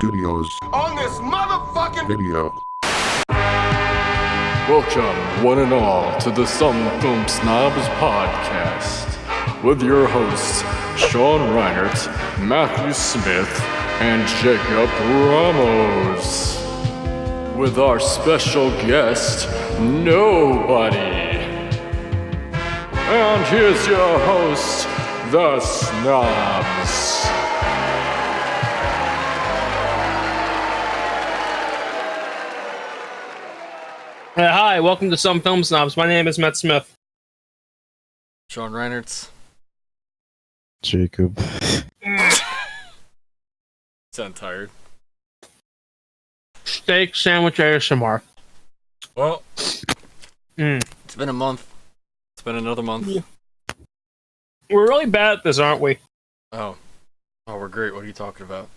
Studios on this motherfucking video. Welcome, one and all, to the Some Film Snobs podcast with your hosts, Sean Reinert, Matthew Smith, and Jacob Ramos. With our special guest, Nobody. And here's your host, the Snobs. Hi, welcome to Some Film Snobs. My name is Matt Smith. Sean Reinert's. Jacob. Sound tired. Steak sandwich ASMR. Well, It's been a month. It's been another month. Yeah. We're really bad at this, aren't we? Oh, we're great. What are you talking about?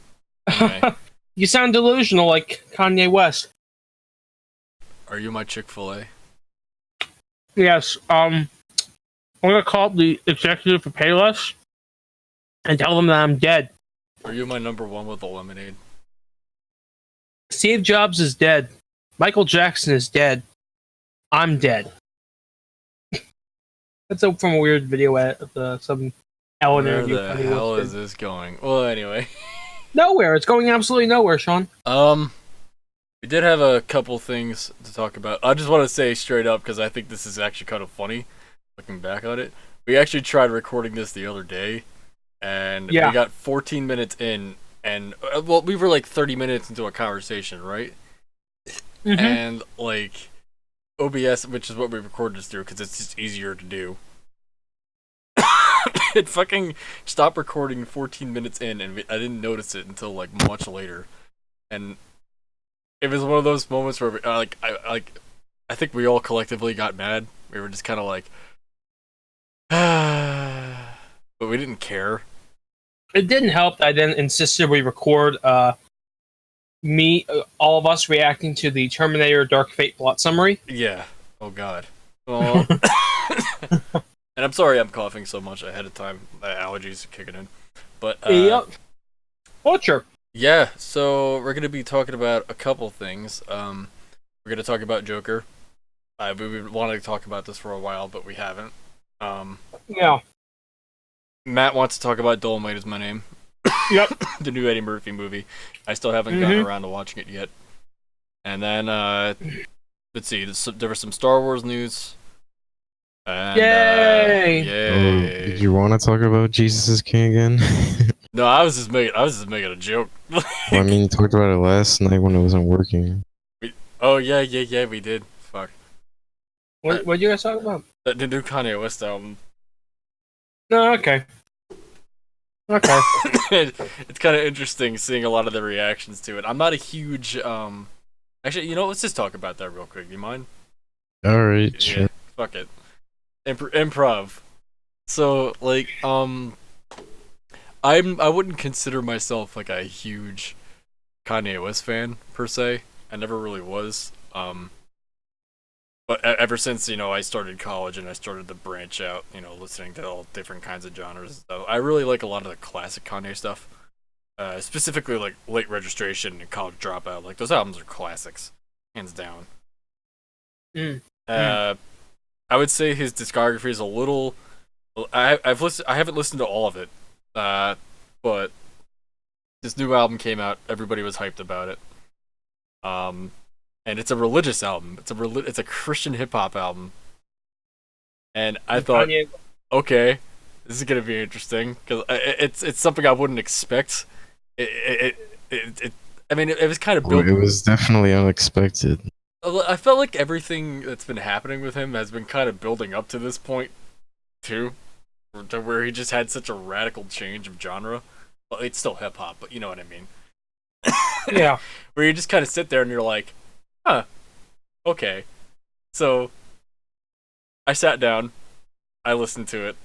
Anyway, You sound delusional like Kanye West. are you my Chick-fil-A? Yes, I'm gonna call up the executive for Payless and tell them that I'm dead. Are you my number one with the lemonade? Steve Jobs is dead. Michael Jackson is dead. I'm dead. That's from a weird video at some Ellen Where interview. the hell is this going? Well, anyway. Nowhere. It's going absolutely nowhere, Sean. We did have a couple things to talk about. I just want to say straight up, because I think this is actually kind of funny, looking back on it. We actually tried recording this the other day, and we got 14 minutes in, and, well, we were like 30 minutes into a conversation, right? Mm-hmm. And, like, OBS, which is what we recorded this through, because it's just easier to do, it fucking stopped recording 14 minutes in, and I didn't notice it until, like, much later. And it was one of those moments where, I think we all collectively got mad. We were just kind of like, but we didn't care. It didn't help that I then insisted we record all of us reacting to the Terminator Dark Fate plot summary. Yeah. Oh god. Oh. And I'm sorry I'm coughing so much ahead of time. My allergies are kicking in. But Yep. Butcher. yeah, so we're gonna be talking about a couple things. We're gonna talk about Joker. We've been wanting to talk about this for a while, but we haven't. Yeah. Matt wants to talk about Dolemite is My Name. Yep. The new Eddie Murphy movie. I still haven't gotten around to watching it yet. And then, let's see, there was some Star Wars news. And, Yay! Yay! Did you want to talk about Jesus is King again? No, I was just making a joke. Well, I mean, you talked about it last night when it wasn't working. Oh yeah, we did. Fuck. What did you guys talk about? The new Kanye West album. No, okay. Okay. It's kind of interesting seeing a lot of the reactions to it. I'm not a huge, actually, you know, let's just talk about that real quick. Do you mind? Alright, Yeah, sure. fuck it. Improv. So, like, I wouldn't consider myself like a huge Kanye West fan per se. I never really was. But ever since, you know, I started college and I started to branch out, you know, listening to all different kinds of genres and stuff, I really like a lot of the classic Kanye stuff. Specifically like Late Registration and College Dropout. Like, those albums are classics, hands down. I would say his discography is a little. I haven't listened to all of it, but this new album came out. Everybody was hyped about it. And it's a religious album. It's a Christian hip hop album. And I thought, okay, this is gonna be interesting because it's something I wouldn't expect. I mean, it was kind of built. It was definitely unexpected. I felt like everything that's been happening with him has been kind of building up to this point, too, to where he just had such a radical change of genre. Well, it's still hip hop, but you know what I mean. Yeah. Where you just kind of sit there and you're like, huh, okay. So, I sat down, I listened to it,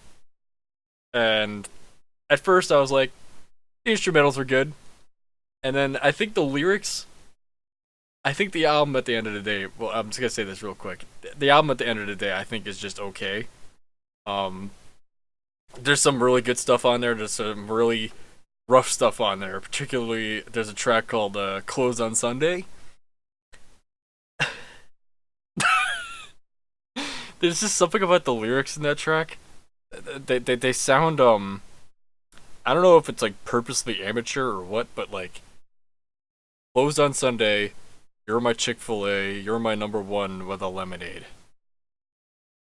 and at first I was like, the instrumentals are good, and then I think the lyrics. I think the album at the end of the day, well, I'm just gonna say this real quick. The album at the end of the day, I think, is just okay. There's some really good stuff on there. There's some really rough stuff on there. Particularly, there's a track called "Close on Sunday." There's just something about the lyrics in that track. They sound I don't know if it's like purposely amateur or what, but like, "Closed on Sunday, you're my Chick-fil-A, you're my number one with a lemonade."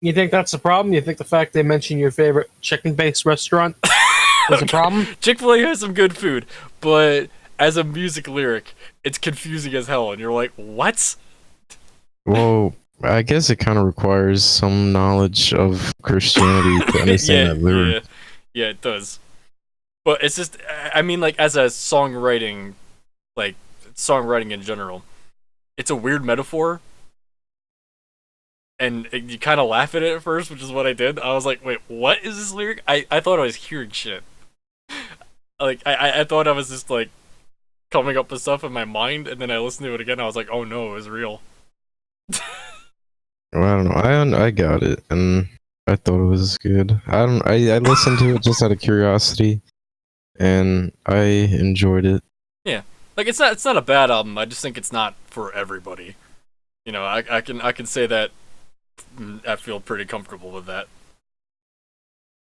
You think that's the problem? You think the fact they mention your favorite chicken-based restaurant is a problem? Chick-fil-A has some good food, but as a music lyric, it's confusing as hell, and you're like, what? Well, I guess it kind of requires some knowledge of Christianity to understand that lyric. Yeah, it does. But it's just, I mean, like, as a songwriting, like, songwriting in general, it's a weird metaphor, and you kind of laugh at it at first, which is what I did. I was like, wait, what is this lyric? I thought I was hearing shit. Like, I thought I was just, like, coming up with stuff in my mind, and then I listened to it again, I was like, oh no, it was real. Well, I don't know. I got it, and I thought it was good. I listened to it just out of curiosity, and I enjoyed it. Yeah, like, it's not a bad album. I just think it's not for everybody. You know, I can say that. I feel pretty comfortable with that.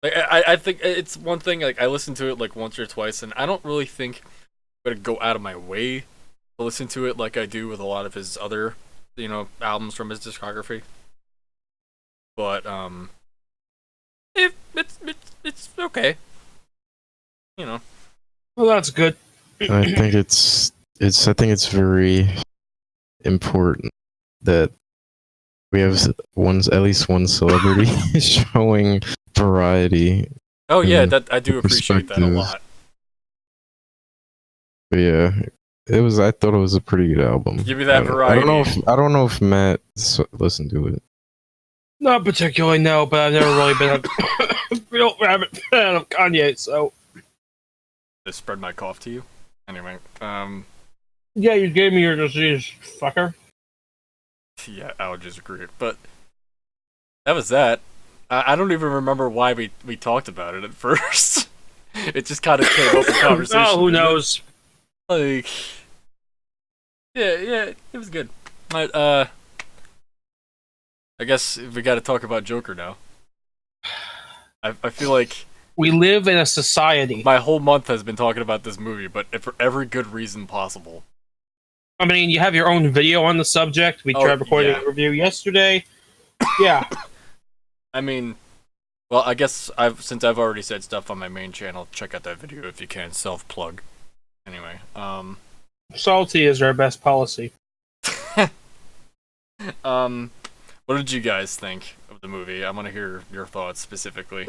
Like, I think it's one thing, like, I listened to it like once or twice, and I don't really think I'm gonna go out of my way to listen to it like I do with a lot of his other, you know, albums from his discography. But it's okay. You know. Well, that's good. I think it's very important that we have at least one celebrity showing variety. Oh yeah, and that I do appreciate that a lot. But yeah, I thought it was a pretty good album. Give me that variety. I don't know if Matt listened to it. Not particularly, no, but I've never really been a real rabbit fan of Kanye, so. Just spread my cough to you. Anyway, Yeah, you gave me your disease, fucker. Yeah, allergies are great, but that was that. I don't even remember why we talked about it at first. It just kind of came up in conversation. Oh, who knows? Like, yeah, it was good. But, I guess we got to talk about Joker now. I feel like we live in a society. My whole month has been talking about this movie, but for every good reason possible. I mean, you have your own video on the subject. We tried recording a review yesterday. Yeah. I mean, well, I guess since I've already said stuff on my main channel, check out that video if you can. Self-plug. Anyway, salty is our best policy. What did you guys think of the movie? I want to hear your thoughts specifically.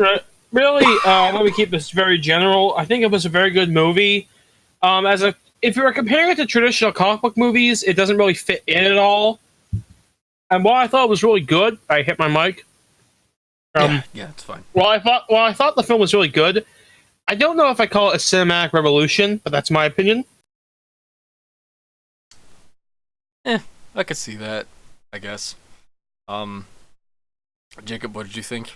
Really, let me keep this very general. I think it was a very good movie. If you were comparing it to traditional comic book movies, it doesn't really fit in at all. And while I thought it was really good, I hit my mic. Yeah, it's fine. While I thought the film was really good, I don't know if I call it a cinematic revolution, but that's my opinion. I could see that, I guess. Jacob, what did you think?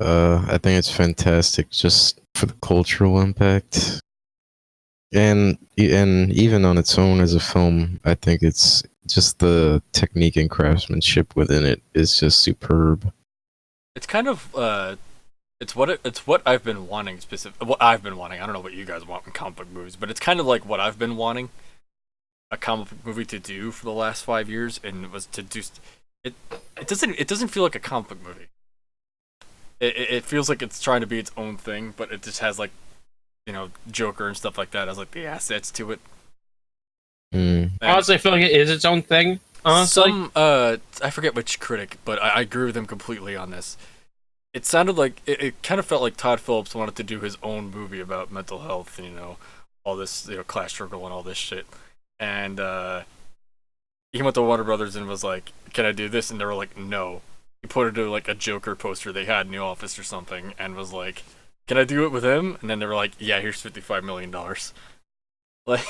I think it's fantastic just for the cultural impact. And even on its own as a film, I think it's just the technique and craftsmanship within it is just superb. It's kind of it's what I've been wanting what I've been wanting. I don't know what you guys want in comic book movies, but it's kind of like what I've been wanting a comic book movie to do for the last 5 years, and it was to do it. It doesn't feel like a comic book movie. It feels like it's trying to be its own thing, but it just has, like, you know, Joker and stuff like that as like the assets to it. Honestly, I feel like it is its own thing. Honestly, I forget which critic, but I agree with him completely on this. It sounded like it kind of felt like Todd Phillips wanted to do his own movie about mental health and, you know, all this, you know, class struggle and all this shit. And he went to Warner Brothers and was like, "Can I do this?" And they were like, "No." He put it to like a Joker poster they had in the office or something, and was like, "Can I do it with him?" And then they were like, "Yeah, here's $55 million." Like,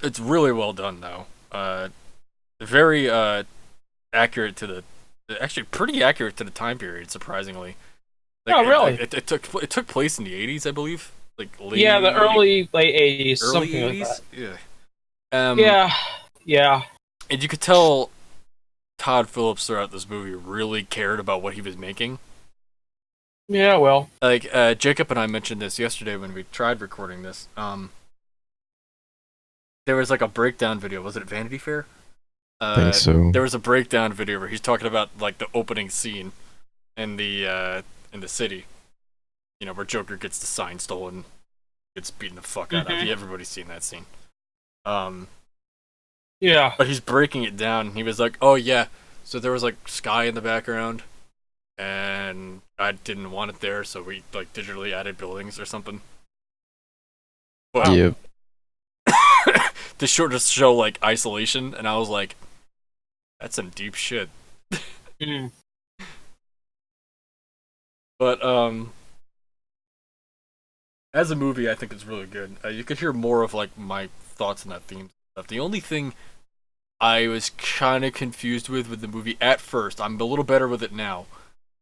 it's really well done though. Very accurate to actually pretty accurate to the time period, surprisingly. Oh, really? It took place in the 80s, I believe. Like late, Yeah, the late 80s, early something 80s. like Yeah. that. Yeah. And you could tell Todd Phillips throughout this movie really cared about what he was making. Yeah, well. Like Jacob and I mentioned this yesterday when we tried recording this. There was like a breakdown video. Was it Vanity Fair? I think so. There was a breakdown video where he's talking about like the opening scene in the city. You know, where Joker gets the sign stolen, gets beaten the fuck out of. Everybody's seen that scene. Yeah. But he's breaking it down. And he was like, "Oh yeah, so there was like sky in the background, and I didn't want it there, so we like digitally added buildings or something." But Yep. to show like isolation, and I was like, "That's some deep shit." Mm. But as a movie, I think it's really good. You could hear more of like my thoughts on that theme stuff. The only thing I was kind of confused with the movie at first, I'm a little better with it now.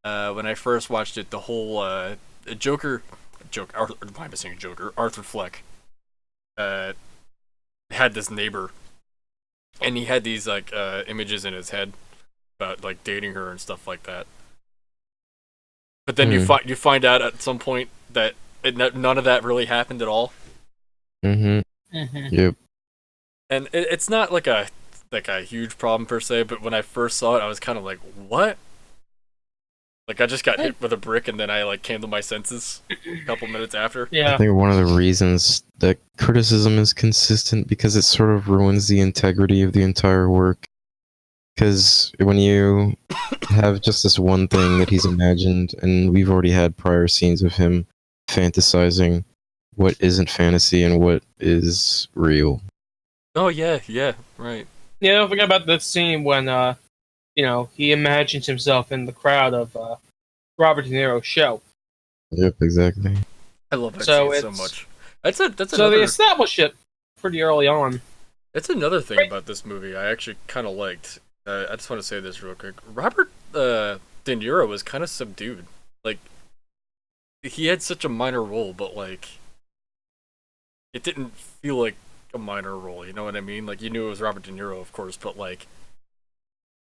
When I first watched it, the whole Arthur Fleck had this neighbor, and he had these like images in his head about like dating her and stuff like that. But then you find out at some point that none of that really happened at all. Yep. And it's not like a huge problem per se, but when I first saw it, I was kind of like, what? Like I just got hit with a brick, and then I like came to my senses a couple minutes after. Yeah. I think one of the reasons that criticism is consistent because it sort of ruins the integrity of the entire work. Because when you have just this one thing that he's imagined, and we've already had prior scenes of him fantasizing what isn't fantasy and what is real. Oh yeah, right. Yeah, don't forget about that scene when, he imagines himself in the crowd of Robert De Niro's show. Yep, exactly. I love that scene so much. That's so another... they established it pretty early on. That's another thing about this movie I actually kind of liked. I just want to say this real quick. Robert De Niro was kind of subdued. Like, he had such a minor role, but like, it didn't feel like a minor role. You know what I mean? Like, you knew it was Robert De Niro, of course, but like,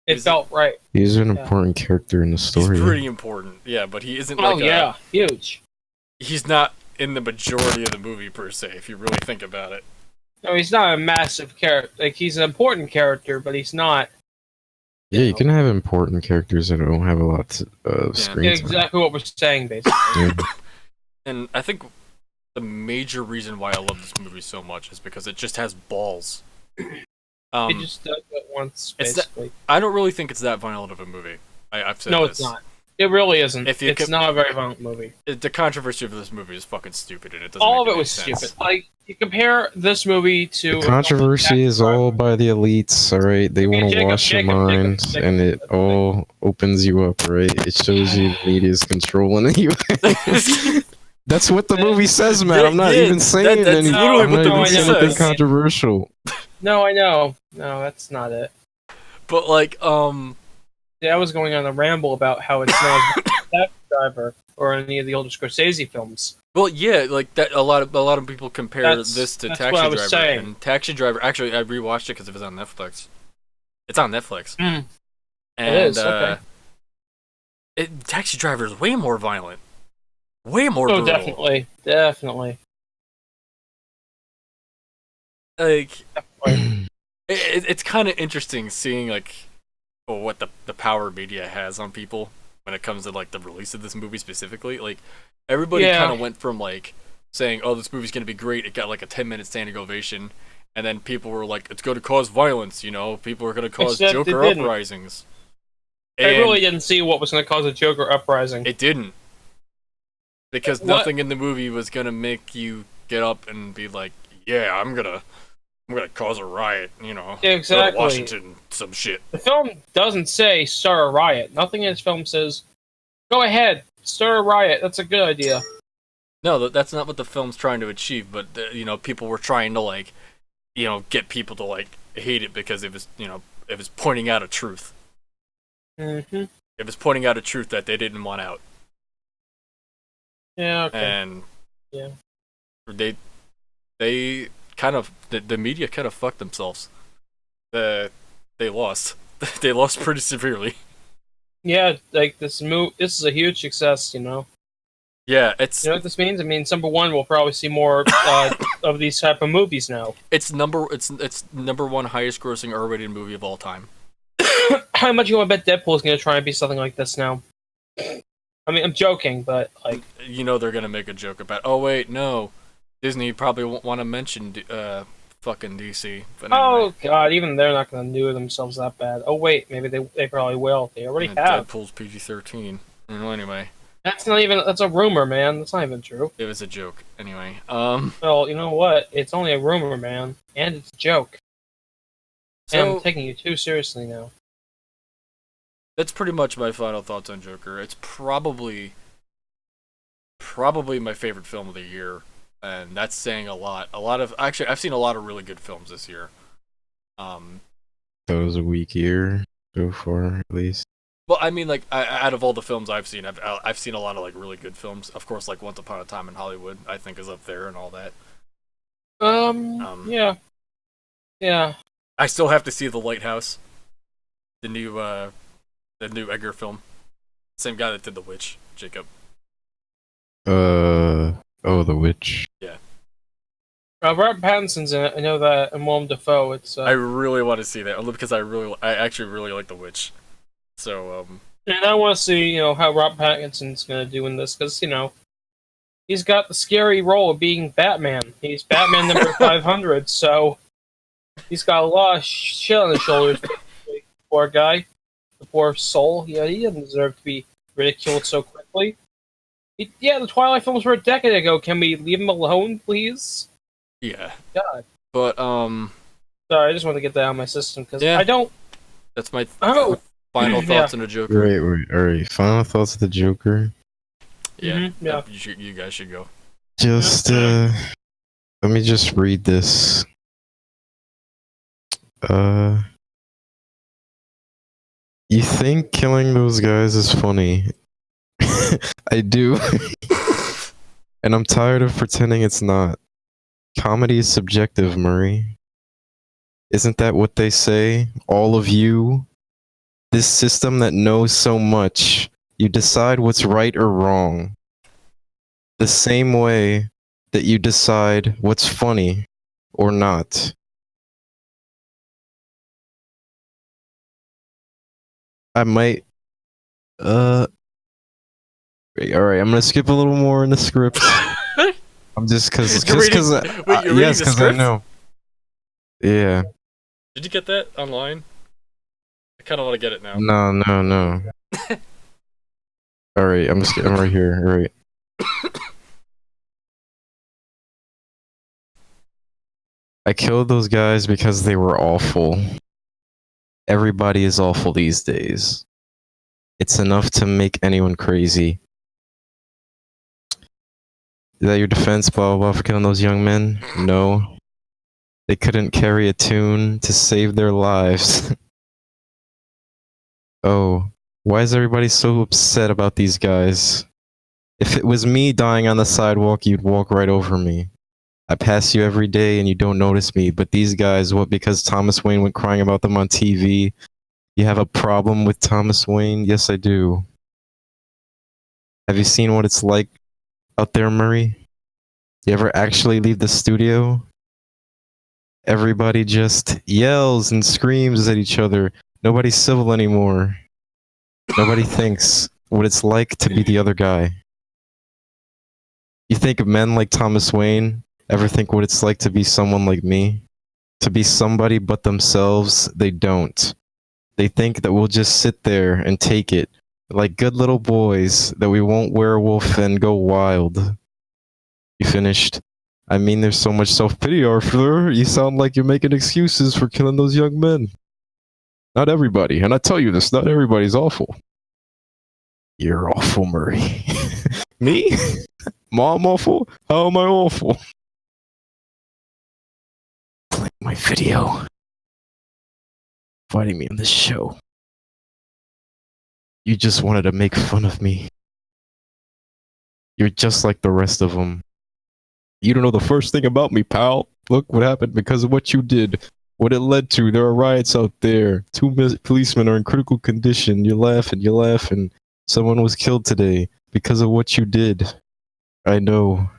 it felt right. He's an important character in the story. He's pretty important, yeah, but he isn't like huge. He's not in the majority of the movie per se, if you really think about it. No, he's not a massive character. Like, he's an important character, but he's not. Yeah, you can have important characters that don't have a lot of screen time. Exactly what we're saying, basically. Yeah. And I think the major reason why I love this movie so much is because it just has balls. It just does it once, basically. I don't really think it's that violent of a movie. I've said no, this. it's not. It really isn't. It's not a very violent movie. The controversy of this movie is fucking stupid, and it doesn't. All of make it was sense. stupid. Like, you compare this movie to... The controversy is all by the elites, alright? They want to wash your mind, and it all opens you up, right? It shows you media's controlling you. That's what the movie says, man. I'm not even saying anything. I'm not even saying anything controversial. No, I know. No, that's not it. But like, yeah, I was going on a ramble about how it's not Taxi Driver or any of the older Scorsese films. Well, yeah, like that. A lot of people compare this to Taxi Driver. Saying. And Taxi Driver. Actually, I rewatched it because it was on Netflix. It's on Netflix. Mm. And, it is. Okay. Taxi Driver is way more violent. Way more brutal. Definitely. Like, it's kind of interesting seeing like what the power media has on people when it comes to like the release of this movie specifically. Like, everybody kind of went from like saying, "Oh, this movie's gonna be great." It got like a 10-minute standing ovation, and then people were like, "It's going to cause violence." You know, people are going to cause Joker uprisings. I really didn't see what was going to cause a Joker uprising. It didn't, because nothing in the movie was going to make you get up and be like, "Yeah, I'm gonna cause a riot," you know. Exactly. Go to Washington, some shit. The film doesn't say stir a riot. Nothing in this film says, "Go ahead, stir a riot." That's a good idea. No, that's not what the film's trying to achieve. But people were trying to like, get people to like hate it because it was pointing out a truth. Mm-hmm. It was pointing out a truth that they didn't want out. Yeah. Okay. and Yeah. they kind of the media kind of fucked themselves. They lost. They lost pretty severely. Yeah. Like this is a huge success. You know. Yeah, it's You know what this means? It means number one, we'll probably see more of these type of movies now. it's number one highest grossing R-rated movie of all time. How much you want to bet Deadpool's going to try and be something like this now? I mean, I'm joking, but like, You know they're gonna make a joke about. Oh wait, no, Disney probably won't want to mention fucking DC. But anyway, oh god, even they're not going to do themselves that bad. Oh wait, maybe they probably will. They already have. Deadpool's PG-13. Well, anyway, That's a rumor, man. That's not even true. it was a joke. Anyway, Well, you know what? It's only a rumor, man, and it's a joke. And so I'm taking you too seriously now. that's pretty much my final thoughts on Joker. It's probably my favorite film of the year, and that's saying a lot. Actually, I've seen a lot of really good films this year. That was a weak year so far, at least. Well, I mean, like, out of all the films I've seen, I've seen a lot of like really good films. Of course, like Once Upon a Time in Hollywood, I think is up there and all that. Yeah. Yeah. I still have to see The Lighthouse, the new Edgar film. Same guy that did The Witch, Jacob. Oh, The Witch. Yeah. Robert Pattinson's in it. I know that, and Willem Dafoe. It's. I really want to see that, only because I actually really like The Witch. So And I want to see, how Robert Pattinson's going to do in this, because he's got the scary role of being Batman. He's Batman number 500, so he's got a lot of shit on his shoulders. Poor guy, the poor soul. Yeah, he doesn't deserve to be ridiculed so quickly. The Twilight films were a decade ago. Can we leave him alone, please? yeah. God. But Sorry, I just want to get that out of my system because Yeah. I don't. that's my Oh. final thoughts on the Joker. Right. All right. Final thoughts of the Joker. Yeah, Yeah. You guys should go. Just let me just read this. You think killing those guys is funny? I do. And I'm tired of pretending it's not. Comedy is subjective, Murray. Isn't that what they say? All of you? This system that knows so much, you decide what's right or wrong. The same way that you decide what's funny or not. I might alright, I'm gonna skip a little more in the script. I'm just cause You're reading yes, the because I script? know. Yeah. Did you get that online? I kind of want to get it now. No. Alright, I'm right here. Alright. I killed those guys because they were awful. Everybody is awful these days. It's enough to make anyone crazy. Is that your defense, blah, blah, blah, for killing those young men? No. They couldn't carry a tune to save their lives. Oh, why is everybody so upset about these guys? If it was me dying on the sidewalk, you'd walk right over me. I pass you every day and you don't notice me, but these guys, what, because Thomas Wayne went crying about them on TV? You have a problem with Thomas Wayne? Yes, I do. Have you seen what it's like out there, Murray? You ever actually leave the studio? Everybody just yells and screams at each other. Nobody's civil anymore. Nobody thinks what it's like to be the other guy. You think men like Thomas Wayne ever think what it's like to be someone like me? To be somebody but themselves? They don't. They think that we'll just sit there and take it, like good little boys, that we won't werewolf and go wild. You finished? I mean, there's so much self-pity, Arthur. You sound like you're making excuses for killing those young men. Not everybody, and I tell you this, not everybody's awful. You're awful, Murray. Me? Mom awful? How am I awful? Play my video. Fighting me on this show. You just wanted to make fun of me. You're just like the rest of them. You don't know the first thing about me, pal. Look what happened because of what you did. What it led to. There are riots out there. Two policemen are in critical condition. You're laughing. Someone was killed today because of what you did. I know.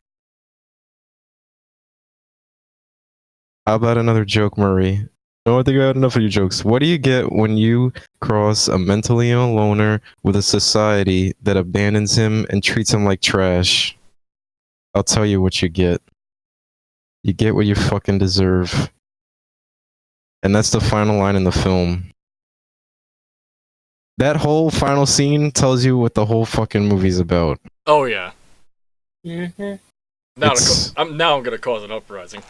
How about another joke, Murray? No, I think I had enough of your jokes. What do you get when you cross a mentally ill loner with a society that abandons him and treats him like trash? I'll tell you what you get. You get what you fucking deserve. And that's the final line in the film. That whole final scene tells you what the whole fucking movie's about. Oh yeah. Mm-hmm. Now I'm gonna cause an uprising.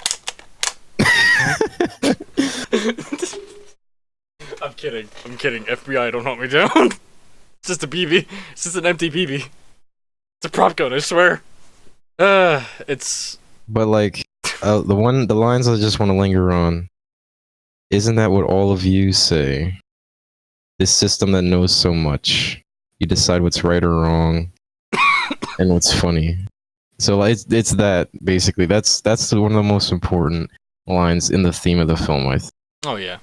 I'm kidding. FBI, don't hunt me down. It's just a BB. It's just an empty BB. It's a prop gun, I swear. It's. But like, the lines I just want to linger on. Isn't that what all of you say? This system that knows so much. You decide what's right or wrong, and what's funny. So like, it's that basically. That's one of the most important lines in the theme of the film. Oh yeah.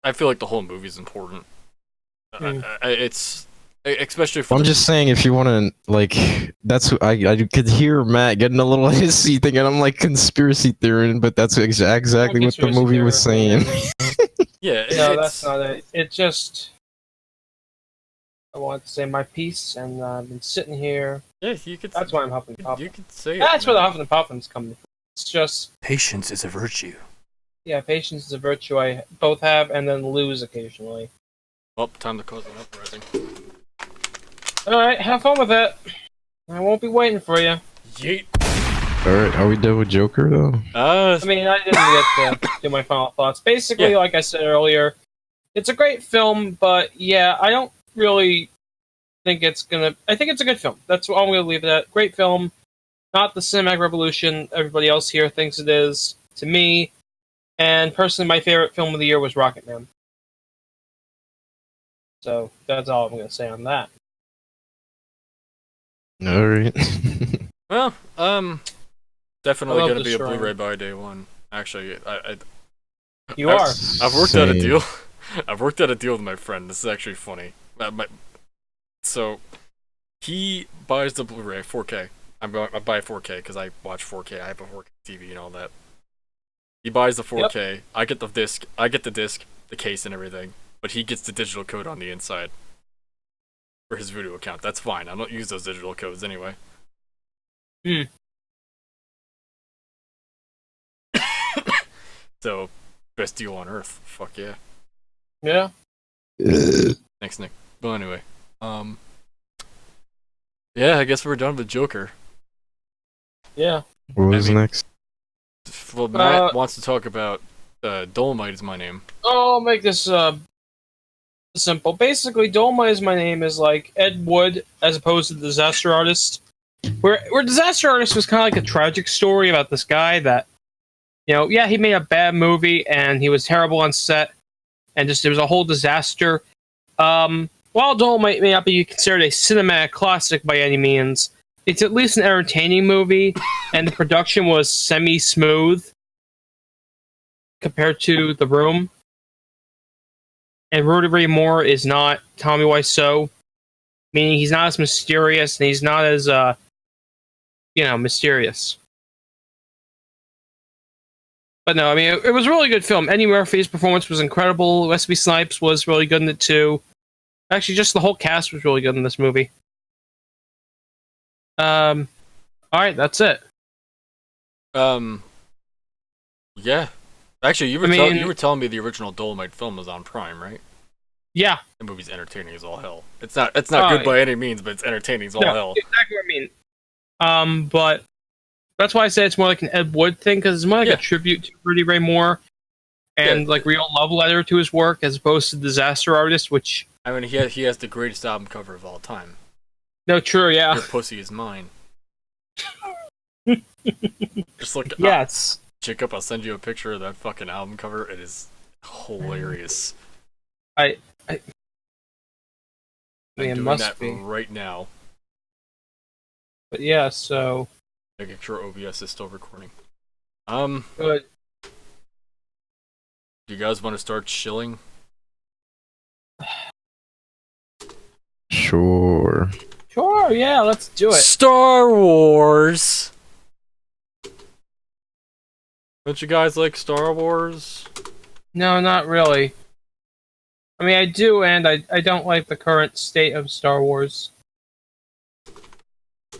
I feel like the whole movie's important. It's especially for. I'm just saying, if you want to, like, that's I could hear Matt getting a little hissy, thinking I'm like conspiracy theory, but that's exactly what the movie was saying. Yeah, no, that's not it. It just, I want to say my piece, and I've been sitting here. Yeah, you could. That's why I'm huffing and puffing. You could say it. That's where the huffing and puffing's coming from. It's just patience is a virtue. Yeah, patience is a virtue I both have, and then lose occasionally. Well, time to cause an uprising. Alright, have fun with it. I won't be waiting for you. Yeet. Alright, are we done with Joker, though? I mean, I didn't get to do my final thoughts. Basically, like I said earlier, it's a great film, but yeah, I don't really think it's gonna... I think it's a good film. That's all I'm gonna leave it at. Great film. Not the cinematic revolution everybody else here thinks it is. To me, and personally, my favorite film of the year was Rocketman. So, that's all I'm gonna say on that. Alright. Well, definitely gonna be a Shrine. Blu-ray by day one. Actually, You are. I've worked out a deal. I've worked out a deal with my friend. This is actually funny. So, he buys the Blu-ray 4K. I buy 4K because I watch 4K. I have a 4K TV and all that. He buys the 4K. Yep. I get the disc. The case, and everything. But he gets the digital code on the inside for his Voodoo account. That's fine. I don't use those digital codes anyway. So, best deal on earth. Fuck yeah. Yeah. Thanks, Nick. Well, anyway, yeah, I guess we're done with Joker. Yeah. What was next? Well, Matt wants to talk about Dolemite is my name. I'll make this simple. Basically, Dolemite is my name is like Ed Wood as opposed to the Disaster Artist. Where Disaster Artist was kind of like a tragic story about this guy that, you know, yeah, he made a bad movie and he was terrible on set and just there was a whole disaster. While Dolemite may not be considered a cinematic classic by any means, it's at least an entertaining movie, and the production was semi-smooth compared to The Room. And Rudy Ray Moore is not Tommy Wiseau, meaning he's not as mysterious, and he's not as, mysterious. But no, I mean, it was a really good film. Eddie Murphy's performance was incredible. Wesley Snipes was really good in it, too. Actually, just the whole cast was really good in this movie. Alright, that's it. Yeah. Actually, you were telling me the original Dolemite film was on Prime, right? Yeah. The movie's entertaining as all hell. It's not good by any means, but it's entertaining as all hell. Exactly what I mean. But that's why I say it's more like an Ed Wood thing, because it's more like a tribute to Rudy Ray Moore and like real love letter to his work, as opposed to Disaster Artist, which I mean, he has the greatest album cover of all time. No, true, yeah. Your pussy is mine. Just look. Yes. Jacob, I'll send you a picture of that fucking album cover. It is hilarious. It doing must that be right now. But yeah, so Making sure OBS is still recording. good. Do you guys want to start shilling? Sure. Sure, yeah, let's do it. Star Wars! Don't you guys like Star Wars? No, not really. I mean, I do, and I don't like the current state of Star Wars.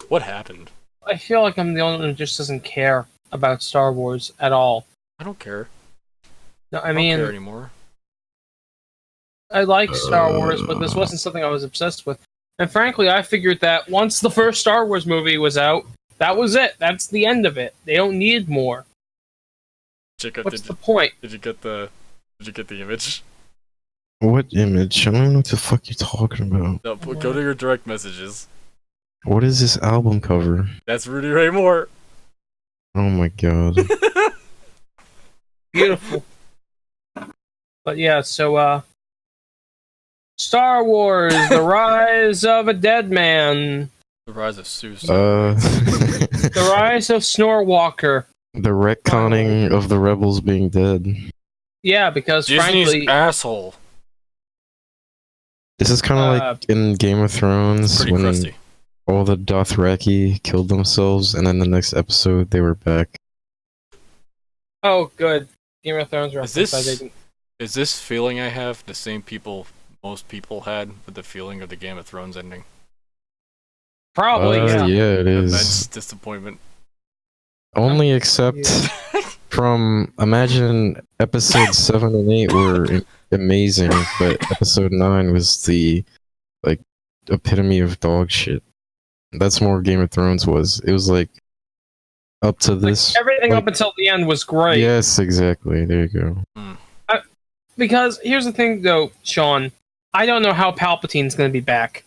What happened? I feel like I'm the only one who just doesn't care about Star Wars at all. I don't care. No, I I don't mean, care anymore. I like Star Wars, but this wasn't something I was obsessed with. And frankly, I figured that once the first Star Wars movie was out, that was it. That's the end of it. They don't need more. What's the point? Did you get the image? What image? I don't know what the fuck you're talking about. No, go to your direct messages. What is this album cover? That's Rudy Ray Moore. Oh my god. Beautiful. But yeah, so Star Wars: The Rise of a Dead Man. The Rise of Seuss. The Rise of Snorewalker. The retconning of the rebels being dead. Yeah, because Disney's frankly, asshole. This is kind of like in Game of Thrones Pretty when crusty. all the Dothraki killed themselves, and then the next episode they were back. oh, good. Game of Thrones reference. this- I didn't. Is this feeling I have the same people most people had with the feeling of the Game of Thrones ending? Probably, yeah. Yeah, it Immense is. disappointment. Only except from imagine episode 7 and 8 were amazing, but episode 9 was the like epitome of dog shit. That's more Game of Thrones was. It was like up to this. Everything like- up until the end was great. Yes, exactly. There you go. Because here's the thing, though, Sean. I don't know how Palpatine's going to be back.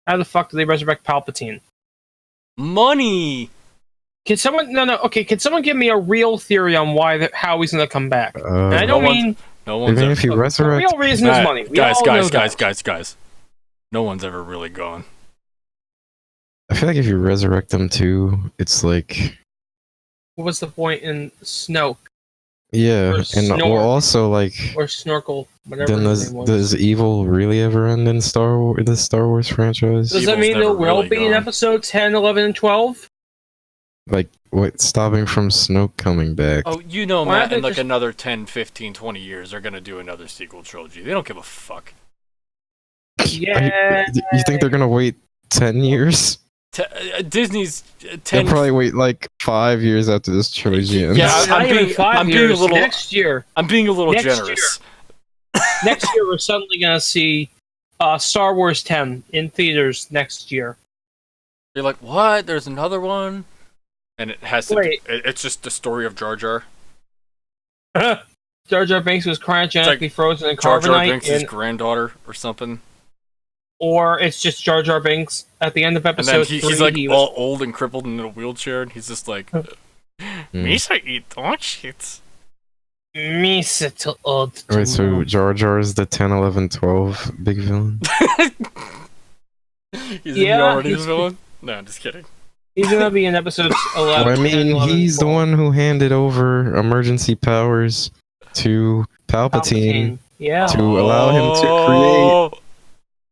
How the fuck do they resurrect Palpatine? Money. Can someone? No. Okay. Can someone give me a real theory on how he's going to come back? And I don't no one's- mean No one's Even ever, if you the resurrect, real reason is money. We all know that. guys. No one's ever really gone. I feel like if you resurrect them too, it's like What's the point in Snoke yeah, Or and snore. also like or Snorkel, whatever then his name was? does evil really ever end in the Star Wars franchise? Does that Evil's mean there never will really be in gone. episode 10, 11, and 12? Like what stopping from Snoke coming back? Oh, you know, Why Matt, don't they in like just- another 10, 15, 20 years, they're gonna do another sequel trilogy. They don't give a fuck. Yeah. You think they're gonna wait 10 years? Disney's They'll 10. probably wait like 5 years after this trilogy ends. Yeah, Not even being- 5 I'm being years. a little- Next year. I'm being a little Next generous. Next year, we're suddenly going to see Star Wars 10 in theaters next year. You're like, what? There's another one, and it has to. Wait. It's just the story of Jar Jar. Jar Jar Binks was cryogenically frozen in Jar Jar carbonite, Binks' granddaughter or something. or it's just Jar Jar Binks at the end of And then episode 3. he's like he was, all old and crippled and in a wheelchair, and he's just like, Misa eat dog shit. Misa to old. Wait, so Jar Jar is the 10, 11, 12 big villain? He's Yeah, already he's- the villain? No, I'm just kidding. He's going to be in episodes 11. Well, I mean, 10, 11, he's the 12. one who handed over emergency powers to Palpatine. Yeah. To allow him to Oh,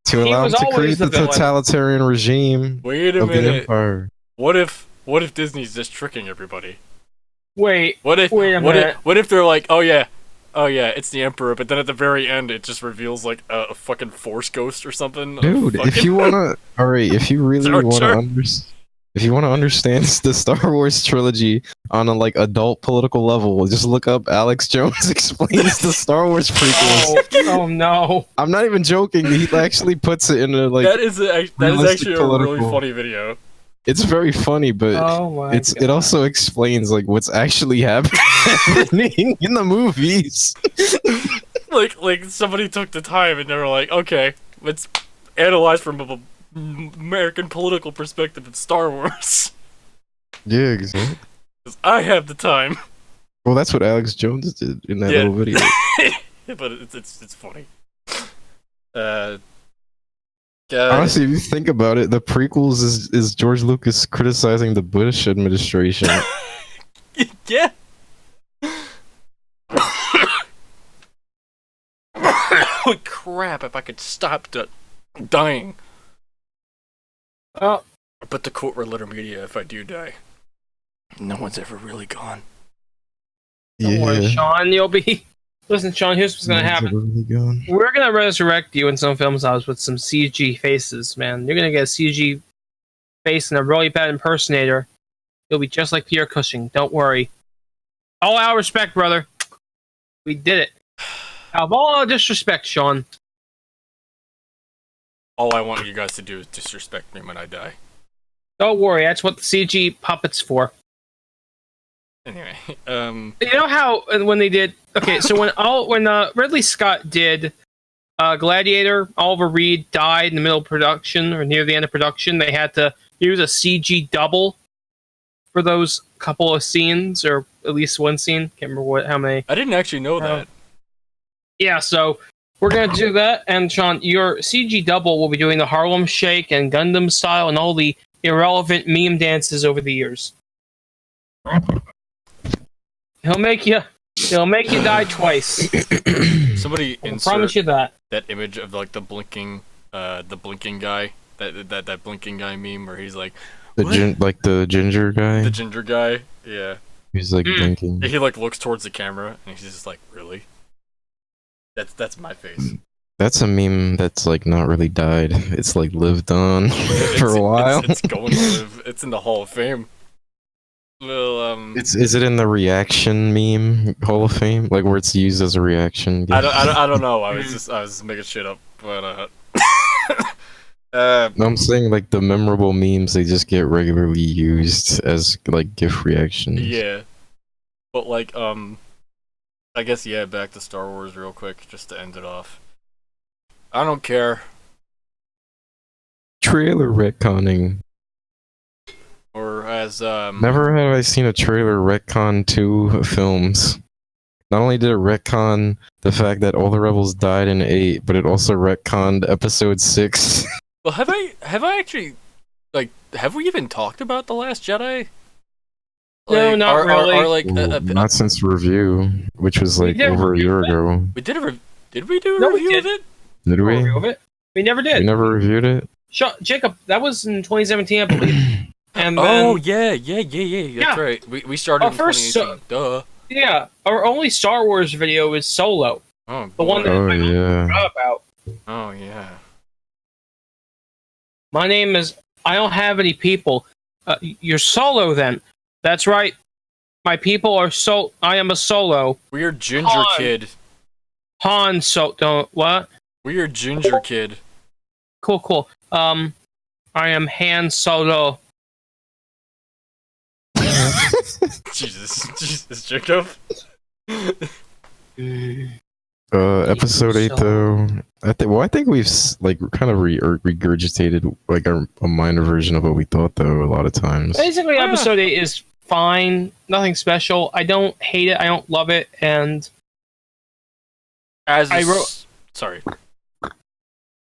He was always create the the villain. totalitarian regime wait a of the minute. Empire. What if Disney's just tricking everybody? Wait. What if Wait a minute. what if they're like, oh yeah, it's the Emperor, but then at the very end it just reveals like a fucking Force ghost or something? Dude, if you wanna, alright, if you really Jar wanna Jar. if you wanna understand the Star Wars trilogy on a like adult political level, just look up Alex Jones explains the Star Wars prequels. Oh no. I'm not even joking. He actually puts it in a like. that is actually realistic a really political- funny video. It's very funny, but Oh my it God. also explains like what's actually happening in the movies. Like somebody took the time and they were like, okay, let's analyze from a American political perspective in Star Wars. Yeah, exactly. 'Cause I have the time. Well, that's what Alex Jones did in that Yeah. little video. But it's funny. Honestly, if you think about it, the prequels is George Lucas criticizing the Bush administration. Yeah. Holy crap! If I could stop dying. Oh, But to quote Red Letter Media, if I do die, no one's ever really gone. don't worry, Sean. You'll be. Listen, Sean. Here's what's gonna happen. We're gonna resurrect you in some film stars with some CG faces, man. You're gonna get a CG face and a really bad impersonator. You'll be just like Pierre Cushing. Don't worry. All our respect, brother. We did it. Out of all our disrespect, Sean. All I want you guys to do is disrespect me when I die. Don't worry. That's what the CG puppet's for. Anyway, You know how when they did okay, so when Ridley Scott did Gladiator, Oliver Reed died in the middle of production or near the end of production. They had to use a CG double for those couple of scenes, or at least one scene. Can't remember how many. I didn't actually know that. Yeah, so we're gonna do that, and Sean, your CG double will be doing the Harlem Shake and Gundam style and all the irrelevant meme dances over the years. He'll make you die twice. Somebody I promise you that. that image of like the blinking guy, that blinking guy meme where he's like the ginger guy. the ginger guy. Yeah, He's like blinking. he like looks towards the camera and he's just like, really? That's my face. That's a meme that's like not really died. It's like lived on for a while. It's going to live. It's in the Hall of Fame. Well, Is it in the reaction meme Hall of Fame, like where it's used as a reaction? I don't know. I was making shit up, but No, I'm saying like the memorable memes, they just get regularly used as like GIF reactions. yeah. But like I guess yeah. Back to Star Wars real quick, just to end it off. I don't care. Trailer retconning. Or as Never have I seen a trailer retcon 2 films. Not only did it retcon the fact that all the rebels died in 8, but it also retconned episode 6. Well, have I actually like have we even talked about The Last Jedi? No, not really. Like Not since review, which was like over a year ago. we did did we do a review of it? Did we? Review of it? We never did. We never reviewed it? Jacob, that was in 2017, I believe. And then, Oh yeah. That's right. We started Our in first 2018. Duh. yeah, our only Star Wars video is Solo, Oh, the one that Oh I yeah. forgot about. Oh yeah. My name is. I don't have any people. You're Solo then. That's right. My people are I am a Solo. Weird ginger Han. kid. Han. Don't what? Weird ginger kid. Cool. I am Han Solo. Jesus, Jacob. Episode 8 though. I think we've like kind of regurgitated like a minor version of what we thought though a lot of times. Basically, episode 8 is fine. Nothing special. I don't hate it. I don't love it. And sorry.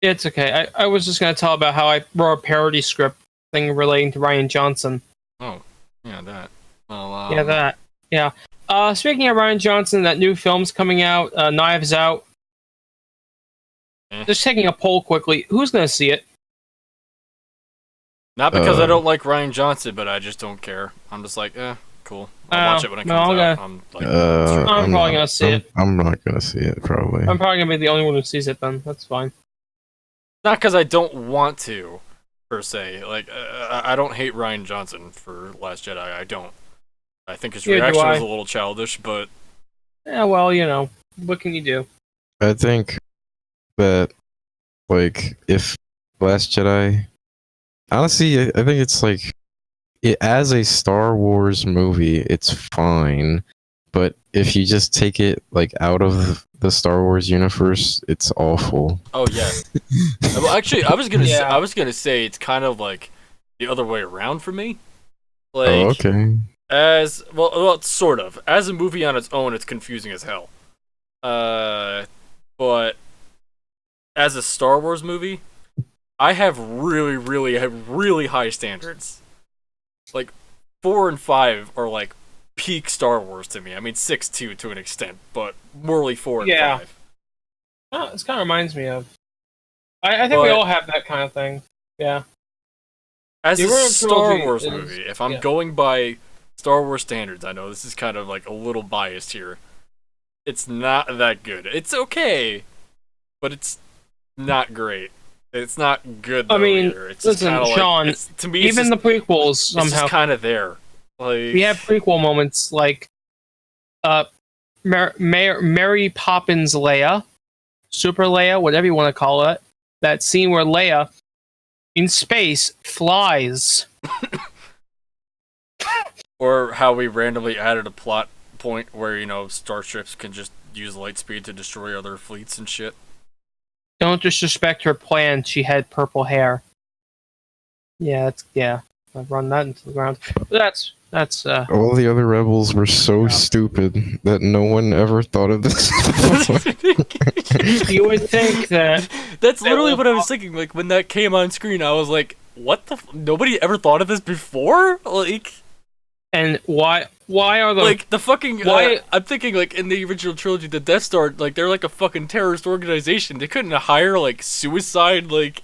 It's okay. I was just going to tell about how I wrote a parody script thing relating to Ryan Johnson. Oh, yeah, that. Well, Yeah, that. Yeah. Speaking of Ryan Johnson, that new film's coming out, Knives Out. Just taking a poll quickly. Who's going to see it? Not because I don't like Ryan Johnson, but I just don't care. I'm just like, cool. I'll watch it when it comes out. I'm like, I'm probably going to see it. I'm not going to see it, probably. I'm probably going to be the only one who sees it then. That's fine. not because I don't want to, per se. Like, I don't hate Ryan Johnson for Last Jedi. I don't. I think his reaction was a little childish, but... Yeah, well, you know. What can you do? I think that, like, if Last Jedi... Honestly, I think it's like... as a Star Wars movie, it's fine. But if you just take it, like, out of the Star Wars universe, it's awful. Oh, yeah. Well, actually, I was gonna say it's kind of, like, the other way around for me. Like, oh, okay. Well, sort of. As a movie on its own, it's confusing as hell. But as a Star Wars movie, I have really high standards. Like 4 and 5 are like peak Star Wars to me. I mean 6 too to an extent, but morely 4 and 5. Oh, this kind of reminds me of. I think we all have that kind of thing. Yeah. As The a original Star trilogy Wars is- movie, if I'm going by Star Wars standards, I know this is kind of like a little biased here. It's not that good. It's okay, but it's not great. It's not good though I mean, either. It's listen, just Sean, like, to me, even the prequels it's somehow just kind of there. Like we have prequel moments like Mary Poppins Leia, Super Leia, whatever you want to call it. That scene where Leia in space flies. or how we randomly added a plot point where starships can just use light speed to destroy other fleets and shit. Don't disrespect her plan. She had purple hair. Yeah, I've run that into the ground. But that's All the other rebels were so stupid that no one ever thought of this before. you would think that That's literally what I was thinking. Like when that came on screen, I was like, "What the? Nobody ever thought of this before?" Like, and why are the like the fucking. Why- I'm thinking like in the original trilogy, the Death Star, like they're like a fucking terrorist organization. They couldn't hire like suicide like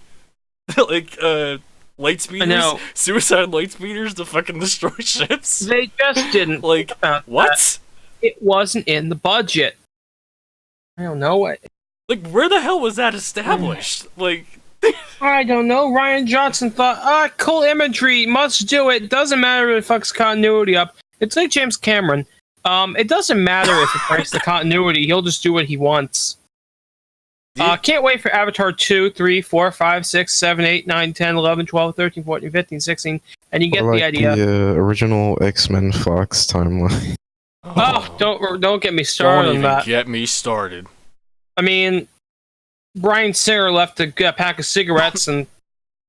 light speeders, know. suicide light speeders to fucking destroy ships. they just didn't Like think about what? that. It wasn't in the budget. I don't know what. Like where the hell was that established? Like. I don't know. Ryan Johnson thought, cool imagery, must do it. Doesn't matter if it fucks continuity up. It's like James Cameron. It doesn't matter if it breaks the continuity. He'll just do what he wants. Can't wait for Avatar 2, 3, 4, 5, 6, 7, 8, 9, 10, 11, 12, 13, 14, 15, 16. And you get Or the like idea. the original X-Men Fox timeline. Oh, don't get me Don't started on even that. get me started. I mean, Bryan Singer left a pack of cigarettes and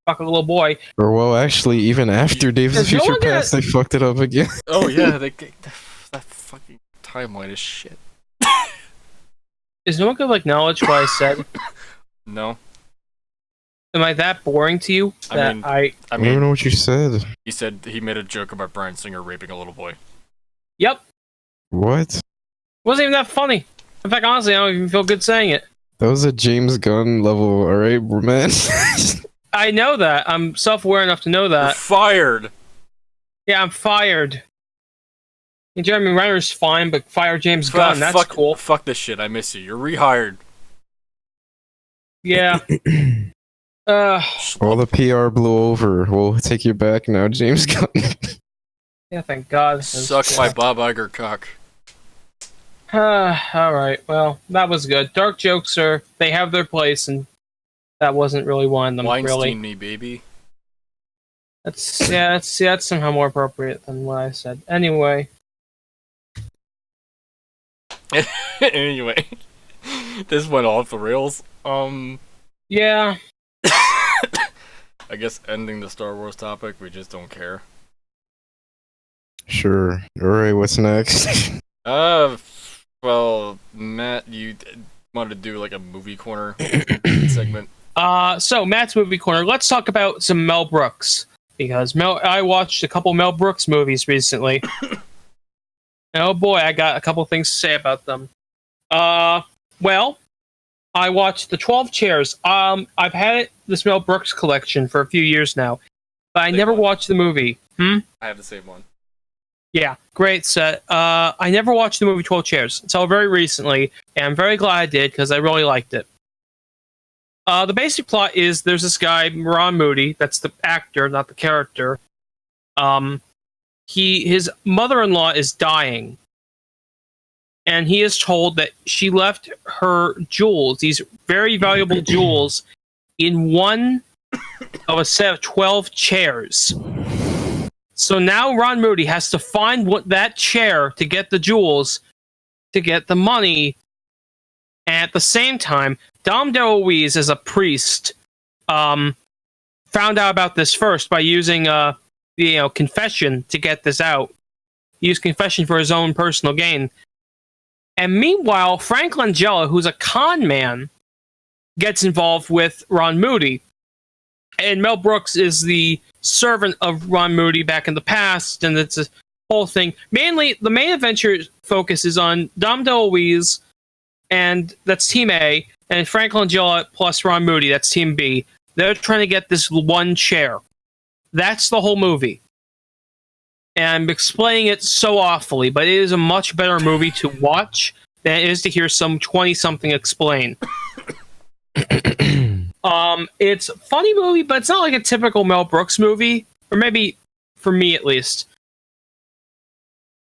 fuck a little boy. Or well, actually, even after Days of Does no Future one get- Past, they fucked it up again. Oh yeah, that fucking timeline is shit. Is no one gonna acknowledge what I said? No, Am I that boring to you? I That mean- I I don't even mean, know what you said. he said he made a joke about Bryan Singer raping a little boy. Yep. What? Wasn't even that funny. In fact, honestly, I don't even feel good saying it. That was a James Gunn level, alright, man? I know that. I'm self-aware enough to know You're that. fired. Yeah, I'm fired. And Jeremy Renner's fine, but fire James Gunn. That's fuck, cool. Fuck this shit. I miss you. You're rehired. Yeah. All the PR blew over. We'll take you back now, James Gunn. Yeah, thank God. Suck my Bob Iger cock. Alright, well, that was good. Dark jokes they have their place, and that wasn't really one of them, Weinstein really. me, baby. That's somehow more appropriate than what I said. Anyway. Anyway, this went off the rails. Yeah. I guess ending the Star Wars topic, we just don't care. Sure. Alright, what's next? Well, Matt, you wanted to do like a movie corner segment. So Matt's movie corner. Let's talk about some Mel Brooks, because I watched a couple Mel Brooks movies recently. Oh boy, I got a couple things to say about them. Well, I watched The 12 Chairs. I've had this Mel Brooks collection for a few years now, but I Same never one. watched the movie. I have the same one. Yeah, great set. I never watched the movie 12 Chairs until very recently, and I'm very glad I did because I really liked it. The basic plot is there's this guy, Ron Moody, that's the actor, not the character. His mother-in-law is dying, and he is told that she left her jewels, these very valuable jewels, in one of a set of 12 chairs. So now Ron Moody has to find that chair to get the jewels, to get the money. And at the same time, Dom DeLuise, as a priest, found out about this first by using confession to get this out. He used confession for his own personal gain. And meanwhile, Frank Langella, who's a con man, gets involved with Ron Moody. and Mel Brooks is the servant of Ron Moody back in the past, and it's a whole thing. Mainly, the main adventure focus is on Dom DeLuise, and that's Team A, and Frank Langella plus Ron Moody, that's Team B. They're trying to get this one chair. That's the whole movie. And I'm explaining it so awfully, but it is a much better movie to watch than it is to hear some 20-something explain. It's a funny movie, but it's not like a typical Mel Brooks movie, or maybe for me at least.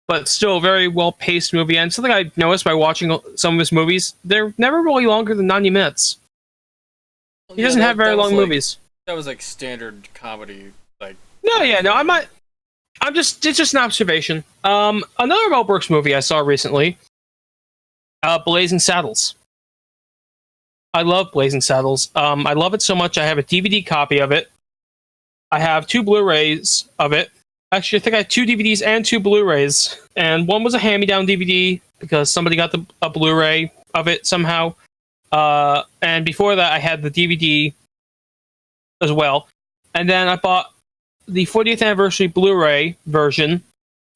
But still a very well-paced movie, and something I noticed by watching some of his movies, they're never really longer than 90 minutes. He doesn't have very long movies. That was like standard comedy, like. No, it's just an observation. Another Mel Brooks movie I saw recently, Blazing Saddles. I love Blazing Saddles. I love it so much I have a DVD copy of it. I have 2 Blu-rays of it. Actually, I think I had 2 DVDs and 2 Blu-rays. And one was a hand-me-down DVD because somebody got a Blu-ray of it somehow. And before that, I had the DVD as well. And then I bought the 40th anniversary Blu-ray version,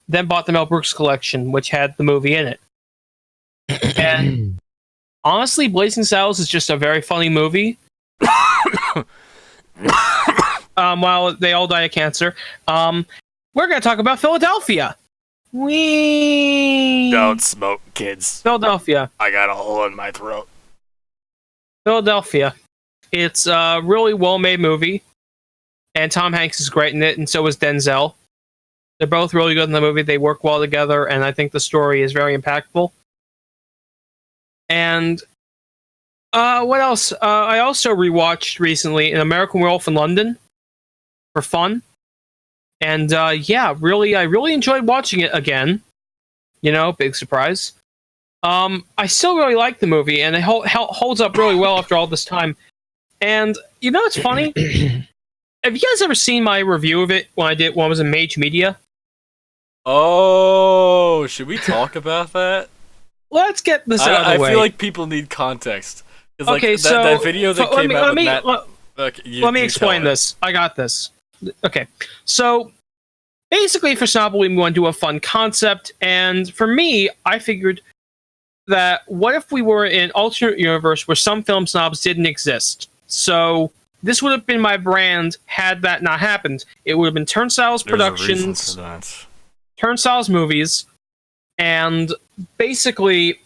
then bought the Mel Brooks collection, which had the movie in it. And honestly, Blazing Saddles is just a very funny movie. While they all die of cancer. We're going to talk about Philadelphia. Don't smoke, kids. Philadelphia. I got a hole in my throat. Philadelphia. It's a really well-made movie. And Tom Hanks is great in it, and so is Denzel. They're both really good in the movie. They work well together, and I think the story is very impactful. And what else? I also rewatched recently An American Werewolf in London for fun. And I really enjoyed watching it again. You know, big surprise. I still really like the movie, and it holds up really well after all this time. And you know, it's funny. Have you guys ever seen my review of it when I was in Mage Media? Oh, should we talk about that? Let's get this out of the way. I feel like people need context. Okay, so that video that came out with Matt. Let me explain this. I got this. Okay, so basically, for Snobs, we want to do a fun concept, and for me, I figured that what if we were in an alternate universe where some film snobs didn't exist? So this would have been my brand had that not happened. It would have been Turnstiles Productions, Turnstiles Movies, and basically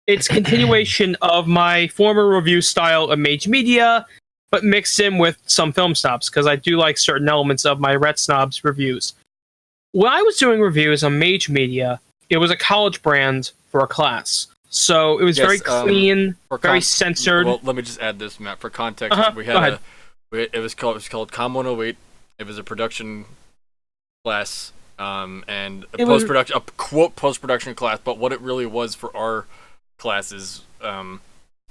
it's continuation of my former review style of Mage Media, but mixed in with some film snobs, because I do like certain elements of my Ret Snobs reviews. When I was doing reviews on Mage Media, it was a college brand for a class. So it was very clean, very censored. Well, let me just add this, Matt. For context, we had it was called Com 108. It was a production class, and a post-production, a quote post-production class. But what it really was for our classes,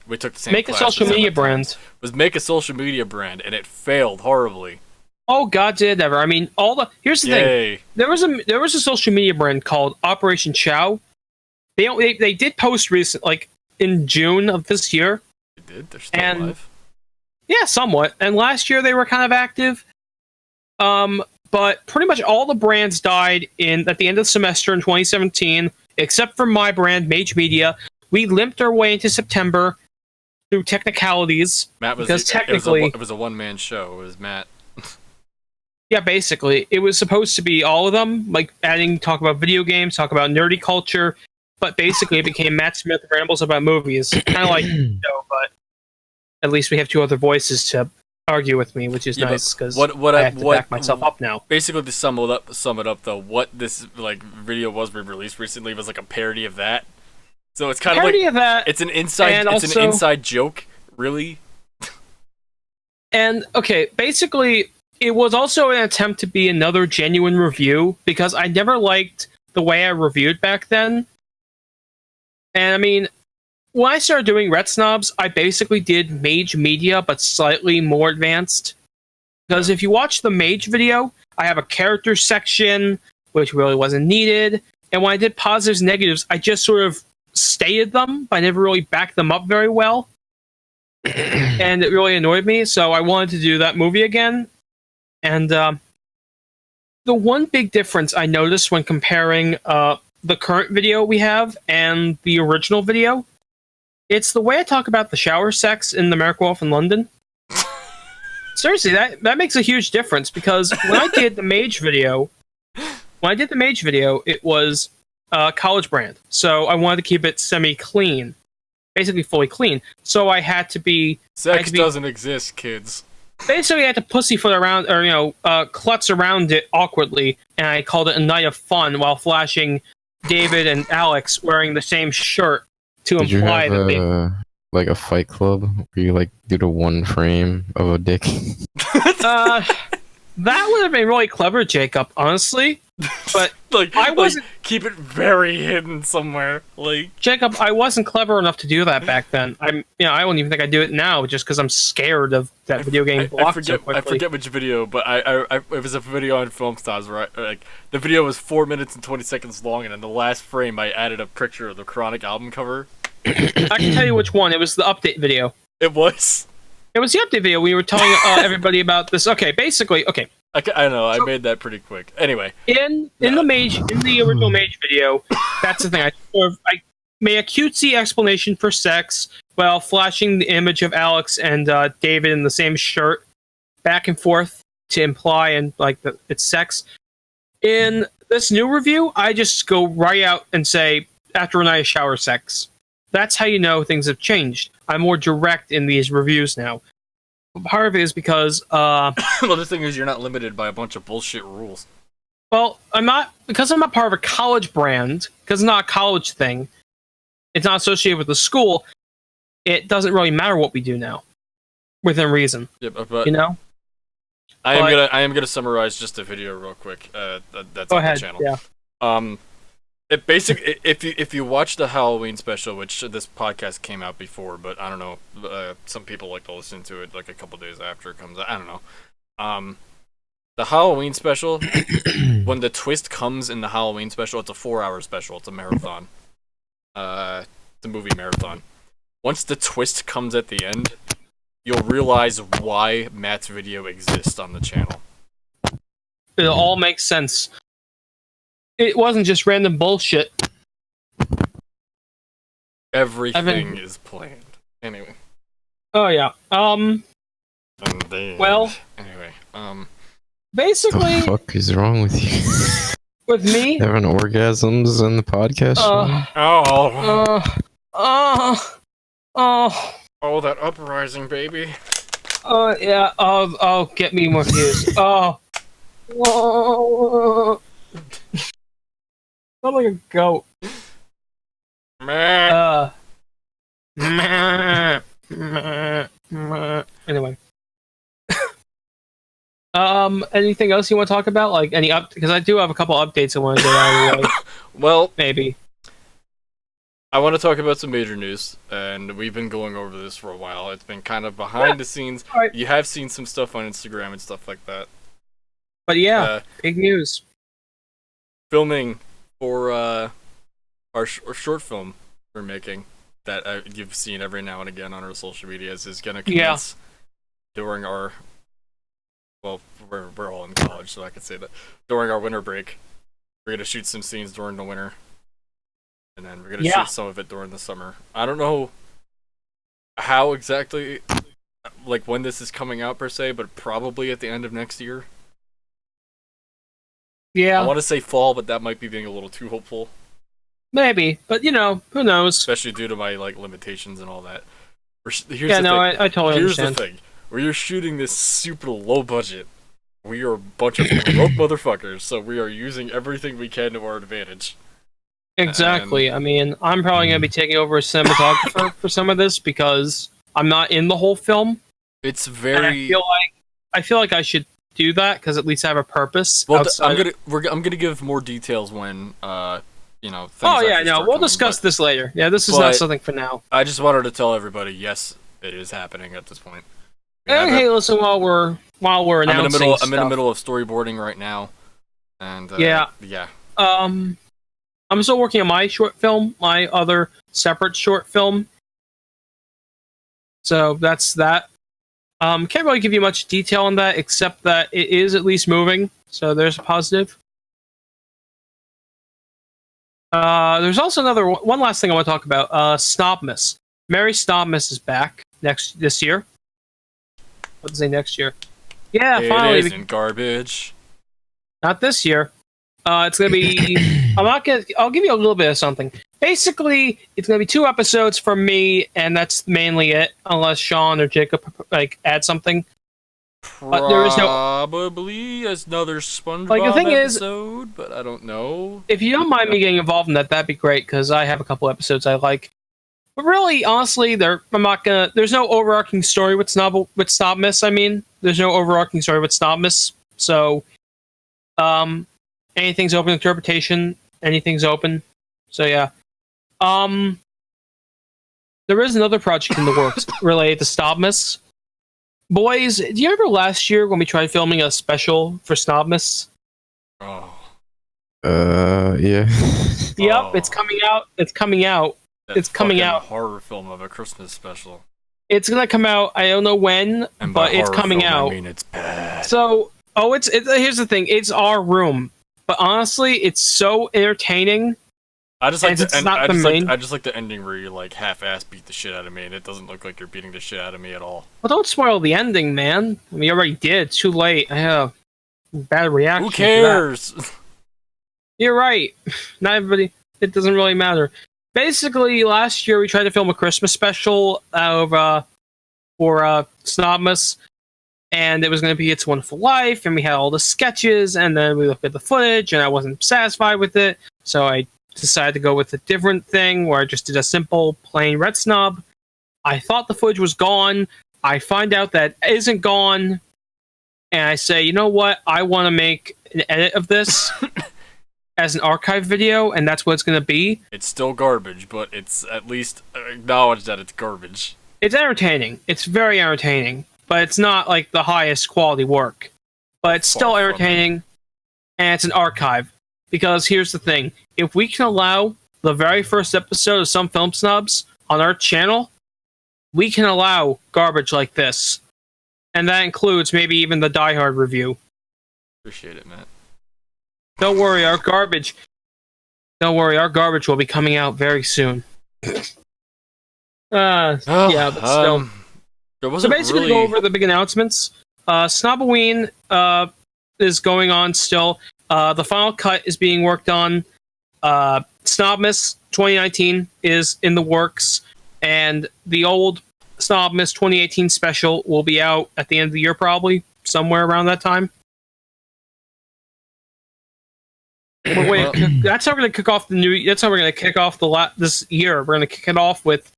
we took the same. Make a social media brand. Was make a social media brand, and it failed horribly. Oh God, did it ever? I mean, here's the thing. There was a social media brand called Operation Chow. They did post recent, like in June of this year. They did. They're still alive. Yeah, somewhat. And last year they were kind of active. But pretty much all the brands died at the end of the semester in 2017, except for my brand, Mage Media. We limped our way into September through technicalities. Matt was because technically it was a one-man show. It was Matt. Yeah, basically, it was supposed to be all of them, like talk about video games, talk about nerdy culture. But basically, it became Matt Smith rambles about movies, kind of like but at least we have 2 other voices to argue with me, which is nice because I have to back myself up now. Basically, to sum it up, though, what this video was released recently was like a parody of that. So it's kind of like of that. It's an inside. It's an inside joke, really. And okay, basically, it was also an attempt to be another genuine review because I never liked the way I reviewed back then. And I mean, when I started doing Ret Snobs, I basically did Mage Media, but slightly more advanced. Because if you watch the Mage video, I have a character section, which really wasn't needed. And when I did positives and negatives, I just sort of stated them, but I never really backed them up very well. and it really annoyed me. So I wanted to do that movie again. And the one big difference I noticed when comparing the current video we have and the original video, it's the way I talk about the shower sex in the American Wolf in London. Seriously, that makes a huge difference, because when I did the Mage video, it was college brand, so I wanted to keep it semi-clean, basically fully clean. So I had to be doesn't exist, kids. Basically, I had to pussyfoot around, or klutz around it awkwardly, and I called it a night of fun while flashing David and Alex wearing the same shirt to Did you imply have that they. like a Fight Club where you like do the one frame of a dick? That would have been really clever, Jacob, honestly. But I wasn't. Keep it very hidden somewhere. Like, Jacob, I wasn't clever enough to do that back then. I don't even think I do it now, just because I'm scared of that video game blocked so quickly. I forget which video, but it was a video on Film Snobs, right? Like, the video was 4 minutes and 20 seconds long, and in the last frame, I added a picture of the Chronic album cover. I can tell you which one. It was the update video. It was. It was the update video. We were telling everybody about this. Okay, basically, okay. I know. I made that pretty quick. Anyway, in the original Mage video, that's the thing. I made a cutesy explanation for sex while flashing the image of Alex and David in the same shirt back and forth to imply it's sex. In this new review, I just go right out and say, after a night of shower sex. That's how you know things have changed. I'm more direct in these reviews now. Part of it is because well, the thing is, you're not limited by a bunch of bullshit rules. Well, I'm not part of a college brand, because it's not a college thing. It's not associated with the school. It doesn't really matter what we do now, within reason. Yeah, but you know. I am gonna summarize just the video real quick. That's on the channel. Yeah. It basically, if you watch the Halloween special, which this podcast came out before, but I don't know, some people like to listen to it like a couple days after it comes out. I don't know. The Halloween special, when the twist comes in the Halloween special, it's a 4-hour special. It's a marathon. It's a movie marathon. Once the twist comes at the end, you'll realize why Matt's video exists on the channel. It all makes sense. It wasn't just random bullshit. Everything is planned. Anyway. Oh yeah. And then, well. Anyway. Basically. What the fuck is wrong with you? With me? Having orgasms in the podcast? Oh, that uprising, baby. Yeah. Oh, get me more views. I'm like a goat. Anyway. Anything else you want to talk about? Like any because I do have a couple updates I want to get out of the way. Well, maybe. I want to talk about some major news, and we've been going over this for a while. It's been kind of behind the scenes. Right. You have seen some stuff on Instagram and stuff like that. But yeah, big news. Filming for our short film we're making that you've seen every now and again on our social medias is going to commence during our, well, we're all in college, so I can say that, during our winter break. We're going to shoot some scenes during the winter, and then we're going to shoot some of it during the summer. I don't know how exactly, like when this is coming out per se, but probably at the end of next year. Yeah. I want to say fall, but that might be being a little too hopeful. Maybe, but who knows? Especially due to my limitations and all that. I totally understand. Here's the thing: we are shooting this super low budget. We are a bunch of broke motherfuckers, so we are using everything we can to our advantage. Exactly. And I mean, I'm probably gonna be taking over as cinematographer for some of this because I'm not in the whole film. It's very. I feel like I should do that because at least I have a purpose. Well, I'm gonna give more details when things. Oh yeah, no, we'll discuss this later. Yeah, this is not something for now. I just wanted to tell everybody, yes, it is happening at this point. Hey, listen, while we're announcing I'm in the middle of storyboarding right now, and yeah. I'm still working on my short film, my other separate short film. So that's that. Can't really give you much detail on that, except that it is at least moving. So there's a positive. There's also one last thing I want to talk about. Snobmas. Mary Snobmas is back this year. Let's say next year. Yeah, finally. It isn't garbage. Not this year. It's gonna be. I'll give you a little bit of something. Basically, it's gonna be 2 episodes from me, and that's mainly it. Unless Sean or Jacob add something. But there is probably another SpongeBob the thing episode, but I don't know. If you don't mind me getting involved in that, that'd be great because I have a couple episodes I like. But really, honestly, there's no overarching story with Snobmas. I mean, there's no overarching story with Snobmas. So, anything's open interpretation. Anything's open. So yeah. There is another project in the works related to Snobmas. Boys, do you remember last year when we tried filming a special for Snobmas? Oh. Yeah. Yep, it's coming out. It's coming out. It's coming out. Horror film of a Christmas special. It's gonna come out. I don't know when, but it's coming out. I mean, it's bad. So, here's the thing. It's our room, but honestly, it's so entertaining. I just like I just like the ending where you like half-ass beat the shit out of me, and it doesn't look like you're beating the shit out of me at all. Well, don't spoil the ending, man. I mean, you already did. It's too late. I have a bad reaction. Who cares? You're right. Not everybody. It doesn't really matter. Basically, last year we tried to film a Christmas special for Snobmas, and it was going to be It's a Wonderful Life, and we had all the sketches, and then we looked at the footage, and I wasn't satisfied with it, so I decided to go with a different thing where I just did a simple, plain Red Snob. I thought the footage was gone. I find out that it isn't gone, and I say, you know what? I want to make an edit of this as an archive video, and that's what it's going to be. It's still garbage, but it's at least acknowledged that it's garbage. It's entertaining. It's very entertaining, but it's not like the highest quality work. But it's still entertaining, and it's an archive. Because here's the thing. If we can allow the very first episode of Some Film Snobs on our channel, we can allow garbage like this. And that includes maybe even the Die Hard review. Appreciate it, Matt. Don't worry, our garbage will be coming out very soon. Yeah, but still. So basically, go over the big announcements. Snoboween is going on still. The final cut is being worked on. Snobmas 2019 is in the works, and the old Snobmas 2018 special will be out at the end of the year, probably somewhere around that time. Wait, that's how we're gonna kick off the new. That's how we're gonna kick off this year. We're gonna kick it off with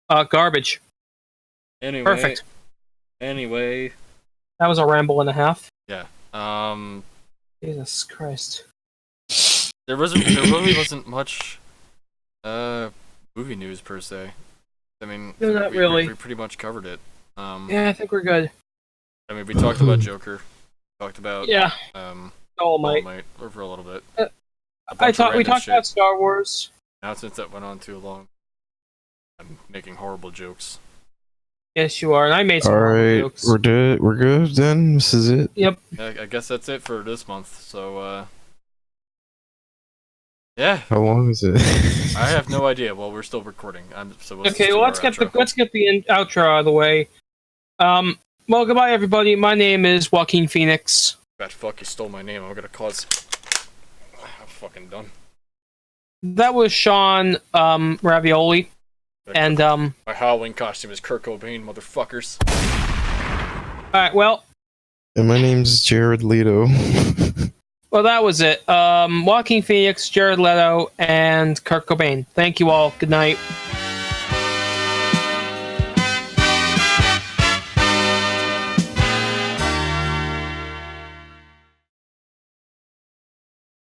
garbage. Anyway, perfect. Anyway, that was a ramble and a half. Yeah. Jesus Christ. There really wasn't much movie news per se. I mean, no, not really. We pretty much covered it. Yeah, I think we're good. I mean, we talked about Joker. Talked about Dolemite for a little bit. We talked about Star Wars. Now, since that went on too long, I'm making horrible jokes. Yes, you are, and I made some jokes. We're good then? This is it? Yep. I guess that's it for this month, so, yeah. How long is it? I have no idea. Well, we're still recording. Okay, well, let's get the outro out of the way. Well, goodbye, everybody. My name is Joaquin Phoenix. God, fuck, you stole my name. I'm gonna cause... I'm fucking done. That was Sean, Ravioli. And, my Halloween costume is Kurt Cobain, motherfuckers. Alright, well... And my name's Jared Leto. Well, that was it. Joaquin Phoenix, Jared Leto, and Kurt Cobain. Thank you all. Good night.